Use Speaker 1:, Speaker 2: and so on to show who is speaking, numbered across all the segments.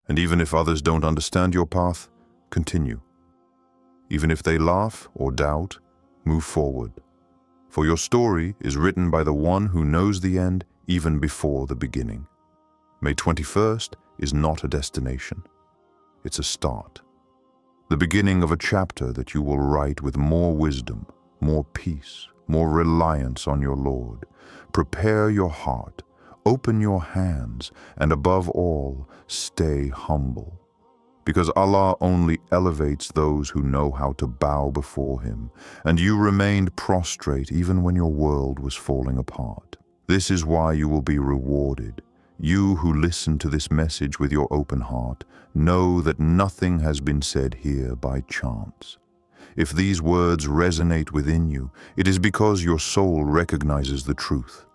Speaker 1: And even if others don't understand your path, continue. Even if they laugh or doubt, move forward. For your story is written by the one who knows the end even before the beginning. May 21st is not a destination. It's a start. The beginning of a chapter that you will write with more wisdom, more peace, more reliance on your Lord. Prepare your heart, open your hands, and above all, stay humble. Because Allah only elevates those who know how to bow before Him, and you remained prostrate even when your world was falling apart. This is why you will be rewarded. You who listen to this message with your open heart, know that nothing has been said here by chance. If these words resonate within you, it is because your soul recognizes the truth.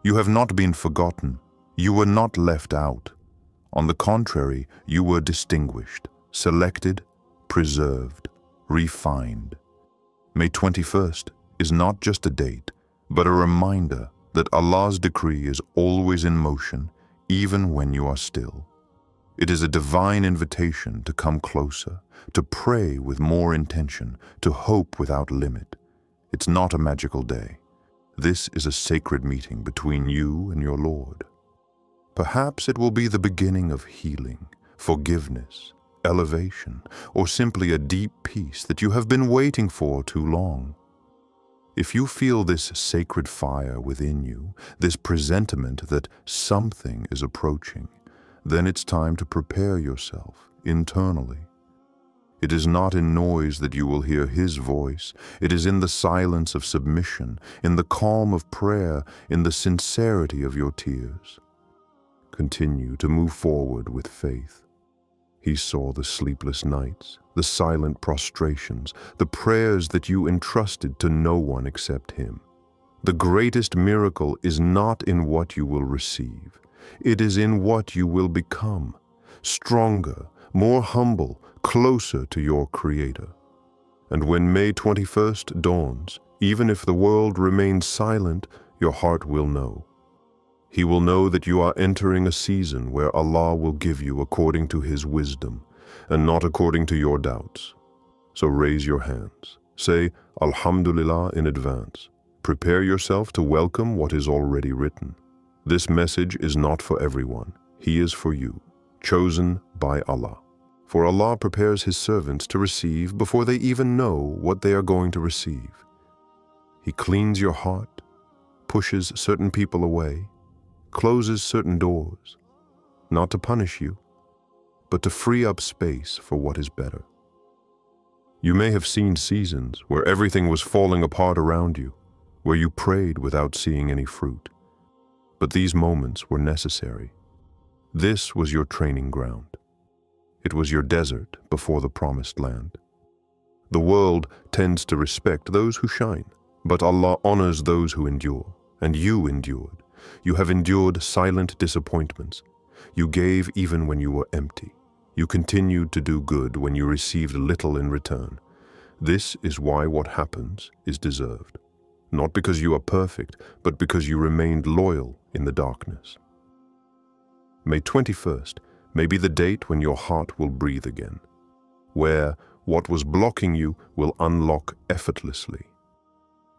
Speaker 1: You have not been forgotten. You were not left out. On the contrary, you were distinguished, selected, preserved, refined. May 21st is not just a date, but a reminder that Allah's decree is always in motion, even when you are still. It is a divine invitation to come closer, to pray with more intention, to hope without limit. It's not a magical day. This is a sacred meeting between you and your Lord. Perhaps it will be the beginning of healing, forgiveness, elevation, or simply a deep peace that you have been waiting for too long. If you feel this sacred fire within you, this presentiment that something is approaching, then it's time to prepare yourself internally. It is not in noise that you will hear His voice. It is in the silence of submission, in the calm of prayer, in the sincerity of your tears. Continue to move forward with faith. He saw the sleepless nights, the silent prostrations, the prayers that you entrusted to no one except Him. The greatest miracle is not in what you will receive. It is in what you will become, stronger, more humble, closer to your Creator. And when May 21st dawns, even if the world remains silent, your heart will know. He will know that you are entering a season where Allah will give you according to His wisdom, and not according to your doubts. So raise your hands. Say, Alhamdulillah in advance. Prepare yourself to welcome what is already written. This message is not for everyone. He is for you, chosen by Allah. For Allah prepares His servants to receive before they even know what they are going to receive. He cleans your heart, pushes certain people away, closes certain doors, not to punish you, but to free up space for what is better. You may have seen seasons where everything was falling apart around you, where you prayed without seeing any fruit. But these moments were necessary. This was your training ground. It was your desert before the promised land. The world tends to respect those who shine, but Allah honors those who endure, and you endured. You have endured silent disappointments. You gave even when you were empty. You continued to do good when you received little in return. This is why what happens is deserved. Not because you are perfect, but because you remained loyal in the darkness. May 21st may be the date when your heart will breathe again, where what was blocking you will unlock effortlessly.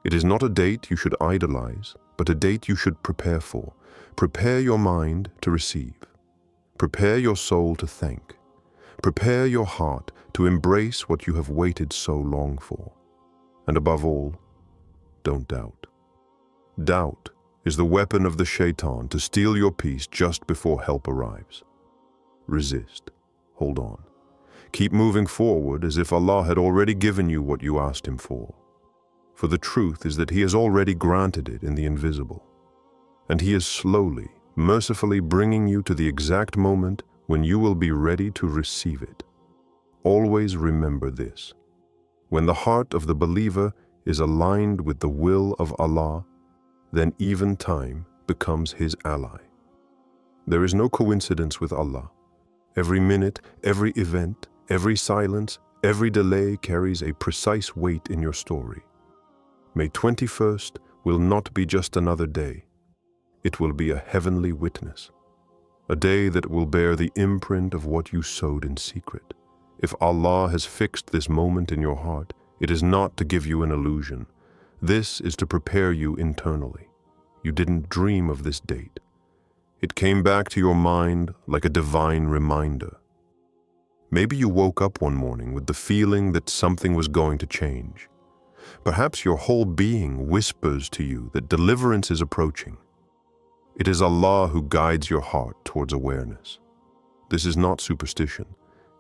Speaker 1: It is not a date you should idolize, but a date you should prepare for. Prepare your mind to receive. Prepare your soul to thank. Prepare your heart to embrace what you have waited so long for. And above all, don't doubt. Doubt is the weapon of the shaitan to steal your peace just before help arrives. Resist. Hold on. Keep moving forward as if Allah had already given you what you asked Him for. For the truth is that He has already granted it in the invisible. And He is slowly, mercifully bringing you to the exact moment when you will be ready to receive it. Always remember this. When the heart of the believer is aligned with the will of Allah, then even time becomes his ally. There is no coincidence with Allah. Every minute, every event, every silence, every delay carries a precise weight in your story. May 21st will not be just another day. It will be a heavenly witness, a day that will bear the imprint of what you sowed in secret. If Allah has fixed this moment in your heart, it is not to give you an illusion. This is to prepare you internally. You didn't dream of this date. It came back to your mind like a divine reminder. Maybe you woke up one morning with the feeling that something was going to change. Perhaps your whole being whispers to you that deliverance is approaching. It is Allah who guides your heart towards awareness. This is not superstition.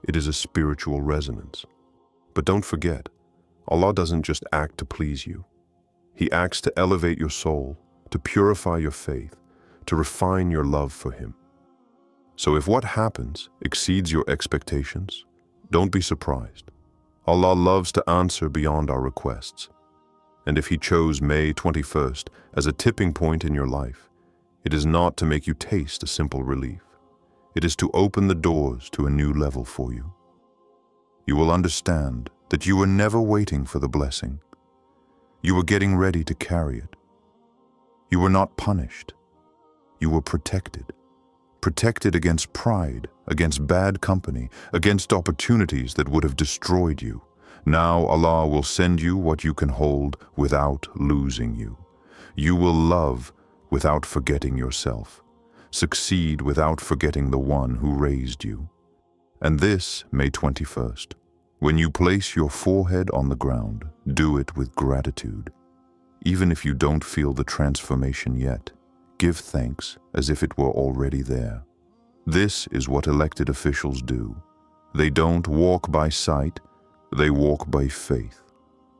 Speaker 1: It is a spiritual resonance. But don't forget, Allah doesn't just act to please you. He acts to elevate your soul, to purify your faith, to refine your love for Him. So if what happens exceeds your expectations, don't be surprised. Allah loves to answer beyond our requests. And if He chose May 21st as a tipping point in your life, it is not to make you taste a simple relief. It is to open the doors to a new level for you. You will understand that you were never waiting for the blessing. You were getting ready to carry it. You were not punished. You were protected. Protected against pride, against bad company, against opportunities that would have destroyed you. Now Allah will send you what you can hold without losing you. You will love without forgetting yourself. Succeed without forgetting the one who raised you. And this May 21st, when you place your forehead on the ground, do it with gratitude. Even if you don't feel the transformation yet, give thanks as if it were already there. This is what elected officials do. They don't walk by sight, they walk by faith.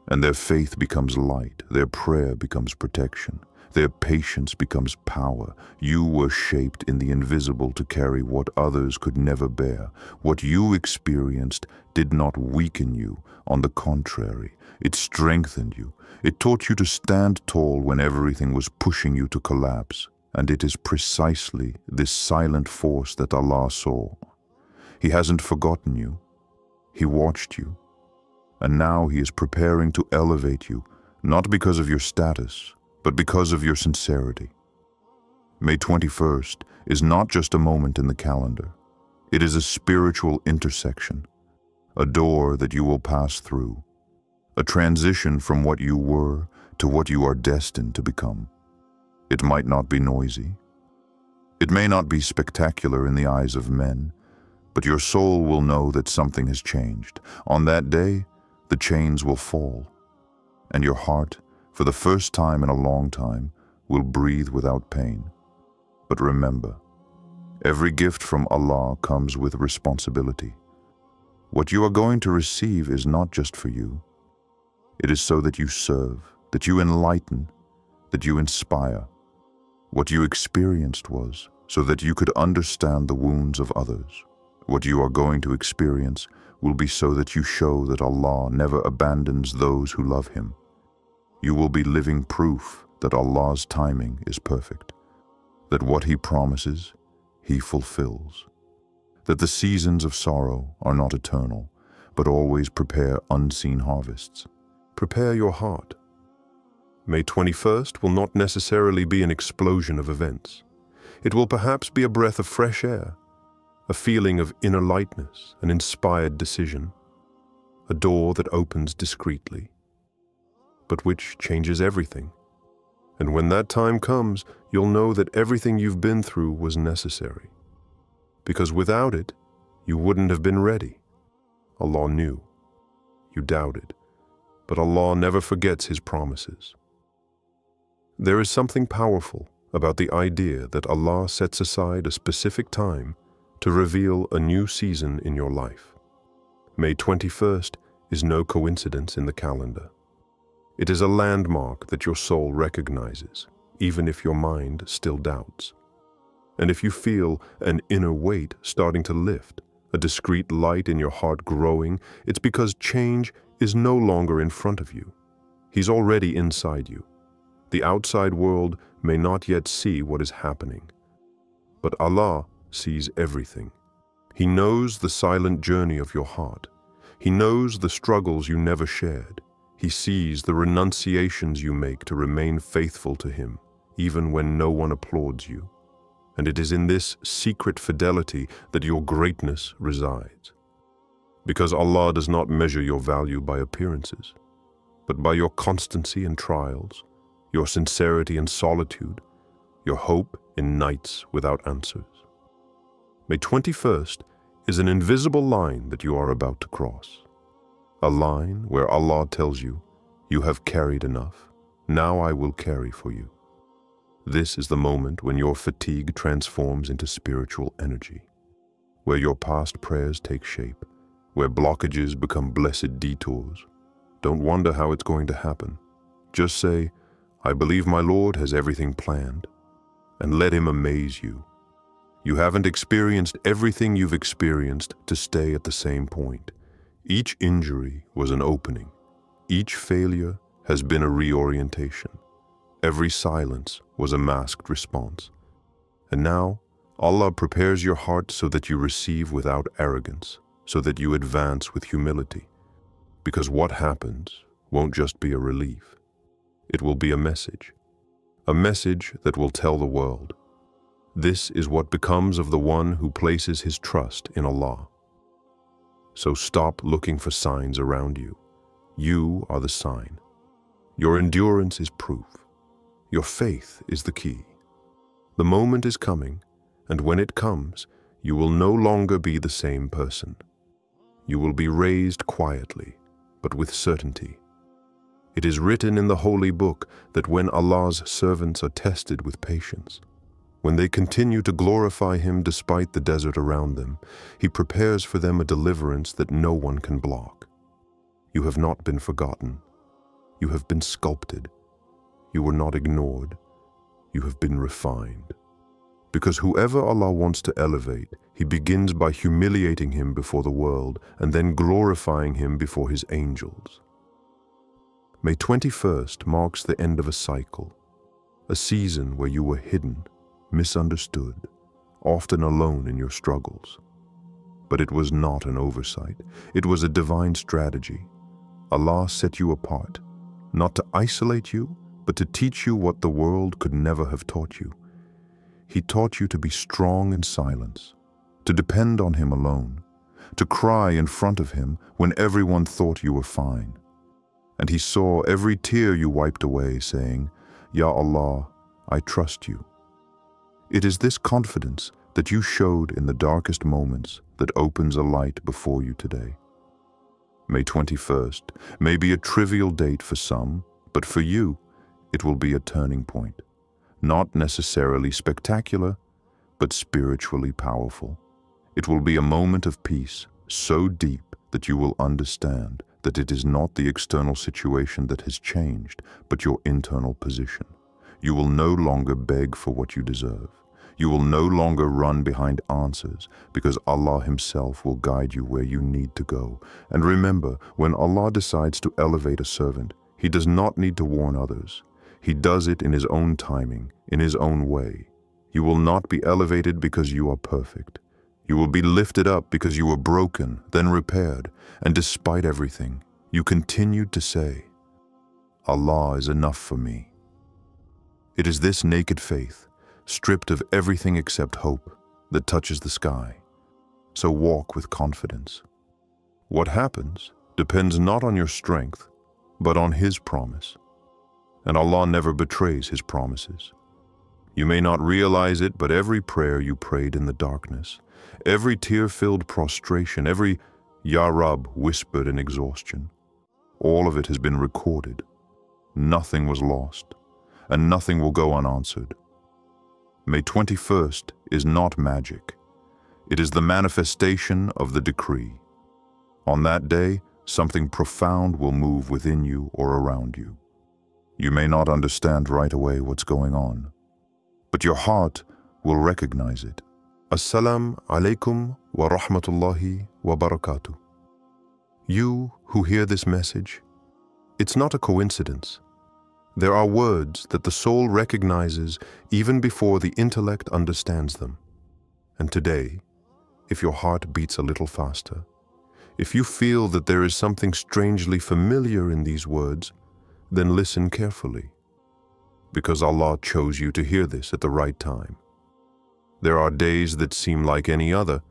Speaker 1: And their faith becomes light, their prayer becomes protection. Their patience becomes power. You were shaped in the invisible to carry what others could never bear. What you experienced did not weaken you. On the contrary, it strengthened you. It taught you to stand tall when everything was pushing you to collapse. And it is precisely this silent force that Allah saw. He hasn't forgotten you. He watched you. And now He is preparing to elevate you, not because of your status, but because of your sincerity. May 21st is not just a moment in the calendar. It is a spiritual intersection, a door that you will pass through, a transition from what you were to what you are destined to become. It might not be noisy. It may not be spectacular in the eyes of men, but your soul will know that something has changed. On that day, the chains will fall, and your heart, for the first time in a long time, will breathe without pain. But remember, every gift from Allah comes with responsibility. What you are going to receive is not just for you. It is so that you serve, that you enlighten, that you inspire. What you experienced was so that you could understand the wounds of others. What you are going to experience will be so that you show that Allah never abandons those who love Him. You will be living proof that Allah's timing is perfect, that what He promises, He fulfills, that the seasons of sorrow are not eternal, but always prepare unseen harvests. Prepare your heart. May 21st will not necessarily be an explosion of events. It will perhaps be a breath of fresh air, a feeling of inner lightness, an inspired decision, a door that opens discreetly, but which changes everything. And when that time comes, you'll know that everything you've been through was necessary. Because without it, you wouldn't have been ready. Allah knew. You doubted. But Allah never forgets His promises. There is something powerful about the idea that Allah sets aside a specific time to reveal a new season in your life. May 21st is no coincidence in the calendar. It is a landmark that your soul recognizes, even if your mind still doubts. And if you feel an inner weight starting to lift, a discreet light in your heart growing, it's because change is no longer in front of you. He's already inside you. The outside world may not yet see what is happening, but Allah sees everything. He knows the silent journey of your heart. He knows the struggles you never shared. He sees the renunciations you make to remain faithful to Him, even when no one applauds you. and it is in this secret fidelity that your greatness resides. Because Allah does not measure your value by appearances, but by your constancy in trials, your sincerity in solitude, your hope in nights without answers. May 21st is an invisible line that you are about to cross. A line where Allah tells you, "You have carried enough, now I will carry for you." This is the moment when your fatigue transforms into spiritual energy, where your past prayers take shape, where blockages become blessed detours. Don't wonder how it's going to happen. Just say, "I believe my Lord has everything planned," and let Him amaze you. You haven't experienced everything you've experienced to stay at the same point. Each injury was an opening. Each failure has been a reorientation. Every silence was a masked response. And now, Allah prepares your heart so that you receive without arrogance, so that you advance with humility. Because what happens won't just be a relief. It will be a message that will tell the world, this is what becomes of the one who places his trust in Allah. So stop looking for signs around you. You are the sign. Your endurance is proof. Your faith is the key. The moment is coming, and when it comes, you will no longer be the same person. You will be raised quietly, but with certainty. It is written in the Holy Book that when Allah's servants are tested with patience, when they continue to glorify Him despite the desert around them, He prepares for them a deliverance that no one can block. You have not been forgotten. You have been sculpted. You were not ignored. You have been refined. Because whoever Allah wants to elevate, He begins by humiliating him before the world and then glorifying him before His angels. May 21st marks the end of a cycle, a season where you were hidden, misunderstood, often alone in your struggles. But it was not an oversight. It was a divine strategy. Allah set you apart, not to isolate you, but to teach you what the world could never have taught you. He taught you to be strong in silence, to depend on Him alone, to cry in front of Him when everyone thought you were fine. And He saw every tear you wiped away, saying, "Ya Allah, I trust you." It is this confidence that you showed in the darkest moments that opens a light before you today. May 21st may be a trivial date for some, but for you, it will be a turning point. Not necessarily spectacular, but spiritually powerful. It will be a moment of peace so deep that you will understand that it is not the external situation that has changed, but your internal position. You will no longer beg for what you deserve. You will no longer run behind answers, because Allah Himself will guide you where you need to go. And remember, when Allah decides to elevate a servant, He does not need to warn others. He does it in His own timing, in His own way. You will not be elevated because you are perfect. You will be lifted up because you were broken, then repaired, and despite everything, you continued to say, "Allah is enough for me." It is this naked faith, stripped of everything except hope, that touches the sky. So walk with confidence. What happens depends not on your strength, but on His promise. And Allah never betrays His promises. You may not realize it, but every prayer you prayed in the darkness, every tear-filled prostration, every "Ya Rab" whispered in exhaustion, all of it has been recorded. Nothing was lost, and nothing will go unanswered. May 21st is not magic. It is the manifestation of the decree. On that day, something profound will move within you or around you. You may not understand right away what's going on, but your heart will recognize it. Assalamu alaikum wa rahmatullahi wa barakatuh. You who hear this message, it's not a coincidence. There are words that the soul recognizes even before the intellect understands them. And today, if your heart beats a little faster, if you feel that there is something strangely familiar in these words, then listen carefully, because Allah chose you to hear this at the right time. There are days that seem like any other,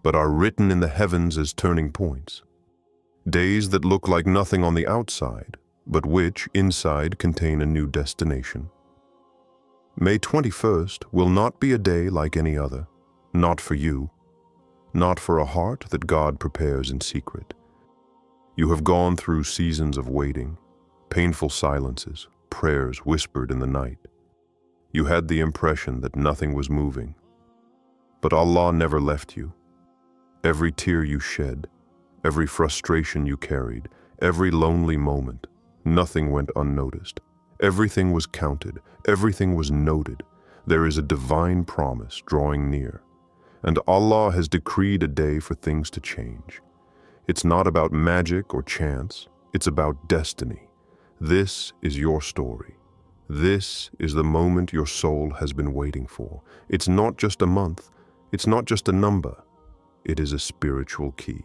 Speaker 1: but are written in the heavens as turning points. Days that look like nothing on the outside, but which, inside, contain a new destination. May 21st will not be a day like any other, not for you, not for a heart that God prepares in secret. You have gone through seasons of waiting, painful silences, prayers whispered in the night. You had the impression that nothing was moving. But Allah never left you. Every tear you shed, every frustration you carried, every lonely moment, nothing went unnoticed. Everything was counted, everything was noted. There is a divine promise drawing near, and Allah has decreed a day for things to change. It's not about magic or chance, it's about destiny. This is your story. This is the moment your soul has been waiting for. It's not just a month, it's not just a number, it is a spiritual key.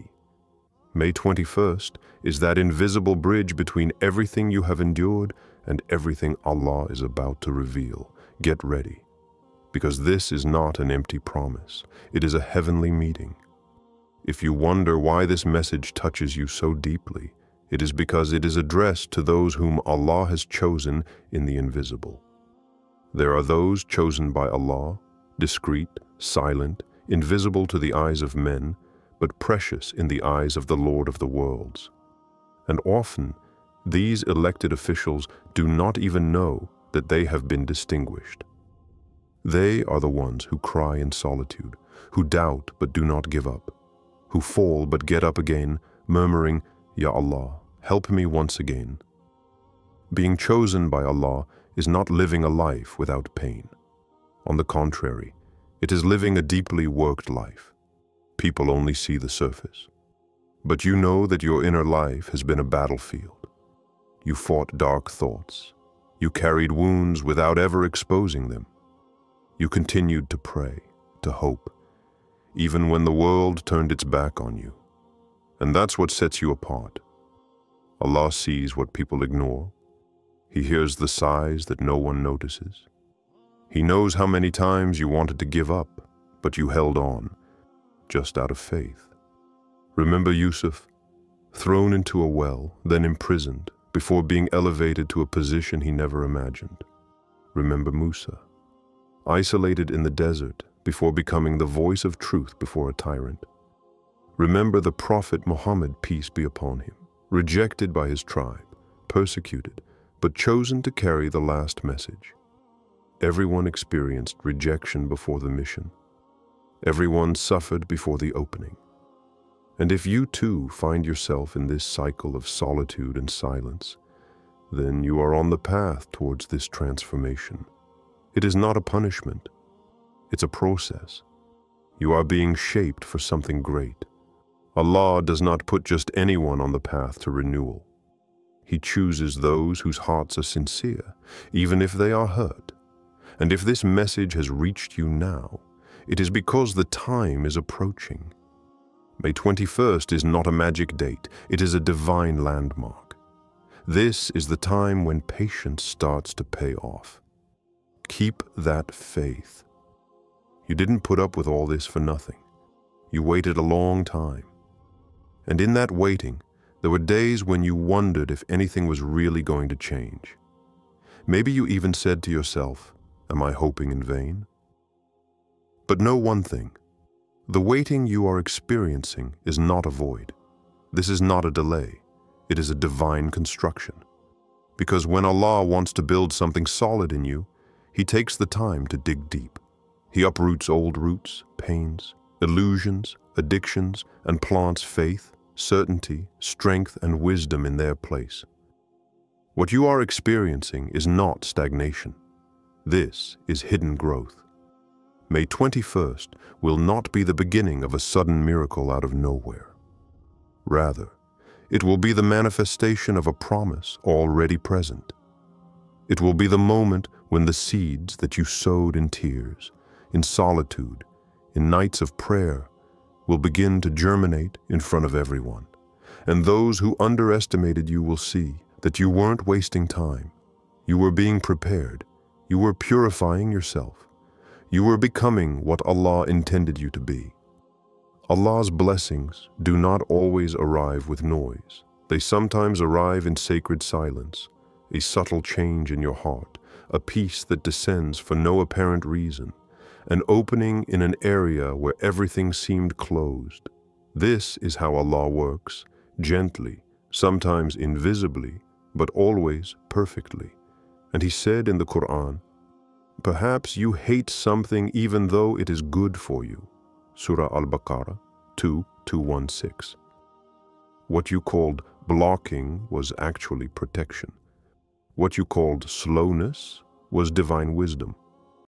Speaker 1: May 21st is that invisible bridge between everything you have endured and everything Allah is about to reveal. Get ready, because this is not an empty promise. It is a heavenly meeting. If you wonder why this message touches you so deeply, it is because it is addressed to those whom Allah has chosen in the invisible. There are those chosen by Allah, discreet, silent, invisible to the eyes of men, but precious in the eyes of the Lord of the worlds. And often, these elected officials do not even know that they have been distinguished. They are the ones who cry in solitude, who doubt but do not give up, who fall but get up again, murmuring, "Ya Allah, help me once again." Being chosen by Allah is not living a life without pain. On the contrary, it is living a deeply worked life. People only see the surface. But you know that your inner life has been a battlefield. You fought dark thoughts. You carried wounds without ever exposing them. You continued to pray, to hope, even when the world turned its back on you. And that's what sets you apart. Allah sees what people ignore. He hears the sighs that no one notices. He knows how many times you wanted to give up, but you held on, just out of faith. Remember Yusuf, thrown into a well, then imprisoned, before being elevated to a position he never imagined. Remember Musa, isolated in the desert before becoming the voice of truth before a tyrant. Remember the Prophet Muhammad, peace be upon him, rejected by his tribe, persecuted, but chosen to carry the last message. Everyone experienced rejection before the mission. Everyone suffered before the opening. And if you too find yourself in this cycle of solitude and silence, then you are on the path towards this transformation. It is not a punishment. It's a process. You are being shaped for something great. Allah does not put just anyone on the path to renewal. He chooses those whose hearts are sincere, even if they are hurt. And if this message has reached you now, it is because the time is approaching. May 21st is not a magic date, it is a divine landmark. This is the time when patience starts to pay off. Keep that faith. You didn't put up with all this for nothing. You waited a long time. And in that waiting, there were days when you wondered if anything was really going to change. Maybe you even said to yourself, "Am I hoping in vain?" But know one thing. The waiting you are experiencing is not a void. This is not a delay. It is a divine construction. Because when Allah wants to build something solid in you, He takes the time to dig deep. He uproots old roots, pains, illusions, addictions, and plants faith, certainty, strength, and wisdom in their place. What you are experiencing is not stagnation. This is hidden growth. May 21st will not be the beginning of a sudden miracle out of nowhere. Rather, it will be the manifestation of a promise already present. It will be the moment when the seeds that you sowed in tears, in solitude, in nights of prayer, will begin to germinate in front of everyone. And those who underestimated you will see that you weren't wasting time. You were being prepared. You were purifying yourself. You were becoming what Allah intended you to be. Allah's blessings do not always arrive with noise. They sometimes arrive in sacred silence, a subtle change in your heart, a peace that descends for no apparent reason, an opening in an area where everything seemed closed. This is how Allah works, gently, sometimes invisibly, but always perfectly. And He said in the Quran, "Perhaps you hate something even though it is good for you." Surah Al-Baqarah 2:216. What you called blocking was actually protection. What you called slowness was divine wisdom.